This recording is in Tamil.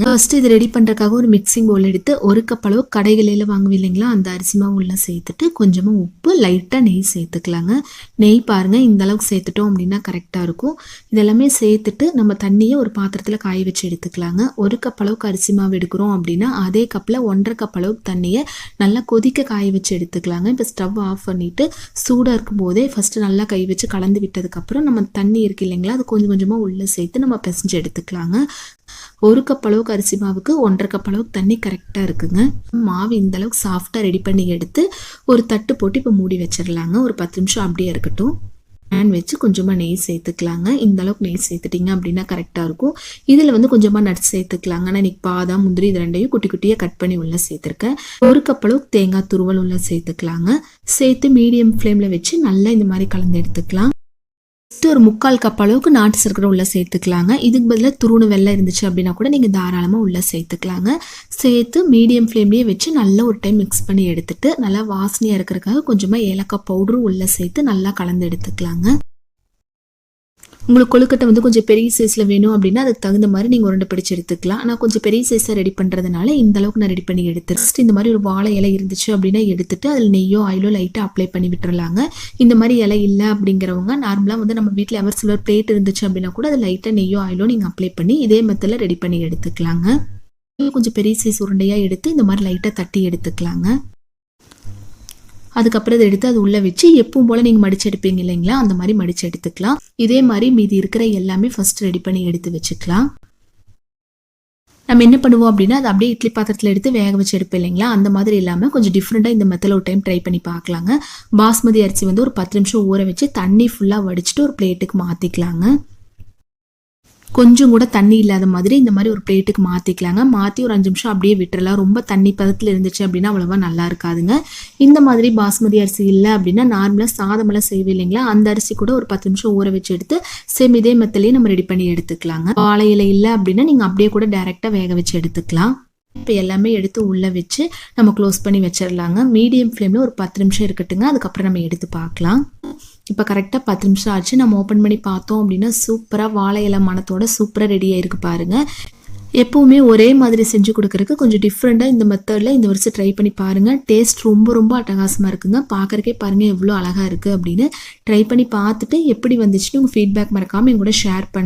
ஃபர்ஸ்ட் இது ரெடி பண்ணுறதுக்காக ஒரு மிக்சிங் பவுல் எடுத்து 1 கப் அளவு கடைகளில் வாங்குவோம் இல்லைங்களா, அந்த அரிசி மாவு உள்ள சேர்த்துட்டு கொஞ்சமாக உப்பு, லைட்டாக நெய் சேர்த்துக்கலாங்க. நெய் பாருங்கள் இந்த அளவுக்கு சேர்த்துட்டோம் அப்படின்னா கரெக்டாக இருக்கும். இதெல்லாமே சேர்த்துட்டு நம்ம தண்ணியை ஒரு பாத்திரத்தில் காய வச்சு எடுத்துக்கலாங்க. 1 கப் அளவுக்கு அரிசி மாவு எடுக்கிறோம் அப்படின்னா அதே கப்பில் 1.5 கப் அளவுக்கு தண்ணியை நல்லா கொதிக்க காய வச்சு எடுத்துக்கலாங்க. இப்போ ஸ்டவ் ஆஃப் பண்ணிவிட்டு சூடாக இருக்கும் போதே ஃபஸ்ட்டு நல்லா கை வச்சு கலந்து விட்டதுக்கப்புறம் நம்ம தண்ணி இருக்குது இல்லைங்களா, அது கொஞ்சம் கொஞ்சமாக உள்ளே சேர்த்து நம்ம பிசைஞ்சு எடுத்துக்கலாங்க. 1 கப் அளவுக்கு அரிசி மாவுக்கு 1.5 கப் அளவுக்கு தண்ணி கரெக்டாக இருக்குங்க. மாவு இந்த அளவுக்கு சாஃப்டாக ரெடி பண்ணி எடுத்து ஒரு தட்டு போட்டு இப்போ மூடி வச்சிடலாங்க. ஒரு 10 நிமிஷம் அப்படியே இருக்கட்டும். பேன் வச்சு கொஞ்சமாக நெய் சேர்த்துக்கலாங்க. இந்த அளவுக்கு நெய் சேர்த்துட்டிங்க அப்படின்னா கரெக்டாக இருக்கும். இதில் கொஞ்சமாக நட்ஸ் சேர்த்துக்கலாங்க. நான் இன்றைக்கி பாதாம், முந்திரி இது ரெண்டையும் குட்டி குட்டியாக கட் பண்ணி உள்ளே சேர்த்துருக்கேன். 1 கப் அளவுக்கு தேங்காய் துருவல் உள்ளே சேர்த்துக்கலாங்க. சேர்த்து மீடியம் ஃப்ளேமில் வச்சு நல்லா இந்த மாதிரி கலந்து எடுத்துக்கலாம். ஒரு 3/4 கப் அளவுக்கு நாட்டு சர்க்கரை உள்ள சேர்த்துக்கலாங்க. இதுக்கு பதிலாக துருணு வெள்ளம் இருந்துச்சு அப்படின்னா கூட நீங்கள் தாராளமாக உள்ள சேர்த்துக்கலாங்க. சேர்த்து மீடியம் ஃப்ளேம்லேயே வச்சு நல்லா ஒரு டைம் மிக்ஸ் பண்ணி எடுத்துட்டு நல்லா வாசனையாக இருக்கிறதுக்காக கொஞ்சமாக ஏலக்காய் பவுடரும் உள்ள சேர்த்து நல்லா கலந்து எடுத்துக்கலாங்க. உங்களுக்கு கொழுக்கட்டை கொஞ்சம் பெரிய சைஸில் வேணும் அப்படின்னா அதுக்கு தகுந்த மாதிரி நீங்கள் உருண்டை பிடிச்சி எடுத்துக்கலாம். ஆனால் கொஞ்சம் பெரிய சைஸாக ரெடி பண்ணுறதுனால இந்த அளவுக்கு நான் ரெடி பண்ணி எடுத்துட்டு இந்த மாதிரி ஒரு வாழை இலை இருந்துச்சு அப்படின்னா எடுத்துட்டு அதில் நெய்யோ ஆயிலோ லைட்டாக அப்ளை பண்ணி விட்டுறலாங்க. இந்த மாதிரி இலை இல்லை அப்படிங்கிறவங்க நார்மலாக நம்ம வீட்டில் எவர் சில்வர் பிளேட் இருந்துச்சு அப்படின்னா கூட அது லைட்டாக நெய்யோ ஆயிலோ நீங்கள் அப்ளை பண்ணி இதே மெத்தடில் ரெடி பண்ணி எடுத்துக்கலாங்க. கொஞ்சம் பெரிய சைஸ் உருண்டையாக எடுத்து இந்த மாதிரி லைட்டாக தட்டி எடுத்துக்கலாங்க. அதுக்கப்புறம் இதை எடுத்து அது உள்ளே வச்சு எப்பவும் போல் நீங்கள் மடிச்சு எடுப்பீங்க இல்லைங்களா, அந்த மாதிரி மடிச்சு எடுத்துக்கலாம். இதே மாதிரி மீதி இருக்கிற எல்லாமே ஃபர்ஸ்ட் ரெடி பண்ணி எடுத்து வச்சுக்கலாம். நம்ம என்ன பண்ணுவோம் அப்படின்னா அது அப்படியே இட்லி பாத்திரத்தில் எடுத்து வேக வச்சு எடுப்போம் இல்லைங்களா, அந்த மாதிரி இல்லாமல் கொஞ்சம் டிஃப்ரெண்ட்டாக இந்த மெத்தடில் ஒரு டைம் ட்ரை பண்ணி பார்க்கலாங்க. பாஸ்மதி அரிசி ஒரு 10 நிமிஷம் ஊற வச்சு தண்ணி ஃபுல்லாக வடிச்சிட்டு ஒரு பிளேட்டுக்கு மாற்றிக்கலாங்க. கொஞ்சம் கூட தண்ணி இல்லாத மாதிரி இந்த மாதிரி ஒரு பிளேட்டுக்கு மாற்றிக்கலாங்க. மாற்றி ஒரு 5 நிமிஷம் அப்படியே விட்டுறலாம். ரொம்ப தண்ணி பதத்தில் இருந்துச்சு அப்படின்னா அவ்வளோவா நல்லா இருக்காதுங்க. இந்த மாதிரி பாஸ்மதி அரிசி இல்லை அப்படின்னா நார்மலாக சாதமெல்லாம் செய்வோம் இல்லைங்களா, அந்த அரிசி கூட ஒரு 10 நிமிஷம் ஊற வச்சு எடுத்து சேம் இதே மெத்தட்லேயே நம்ம ரெடி பண்ணி எடுத்துக்கலாங்க. வாழை இலை இல்லை அப்படின்னா நீங்கள் அப்படியே கூட டைரெக்டாக வேக வச்சு எடுத்துக்கலாம். இப்போ எல்லாமே எடுத்து உள்ளே வச்சு நம்ம க்ளோஸ் பண்ணி வச்சிடலாங்க. மீடியம் ஃப்ளேமில் ஒரு 10 நிமிஷம் இருக்கட்டுங்க. அதுக்கப்புறம் நம்ம எடுத்து பார்க்கலாம். இப்போ கரெக்டாக 10 நிமிஷம் ஆச்சு. நம்ம ஓப்பன் பண்ணி பார்த்தோம் அப்படின்னா சூப்பராக வாழை இலை மணத்தோட சூப்பராக ரெடியாக இருக்குது பாருங்கள். எப்போவுமே ஒரே மாதிரி செஞ்சு கொடுக்குறதுக்கு கொஞ்சம் டிஃப்ரெண்ட்டாக இந்த மெத்தடில் இந்த வருஷம் ட்ரை பண்ணி பாருங்கள். டேஸ்ட் ரொம்ப ரொம்ப அட்டகாசமாக இருக்குங்க. பார்க்குறக்கே பாருங்கள் எவ்வளோ அழகாக இருக்குது அப்படின்னு. ட்ரை பண்ணி பார்த்துட்டு எப்படி வந்துச்சுன்னு உங்கள் ஃபீட்பேக் மறக்காமல் என் கூட ஷேர் பண்ணுங்கள்.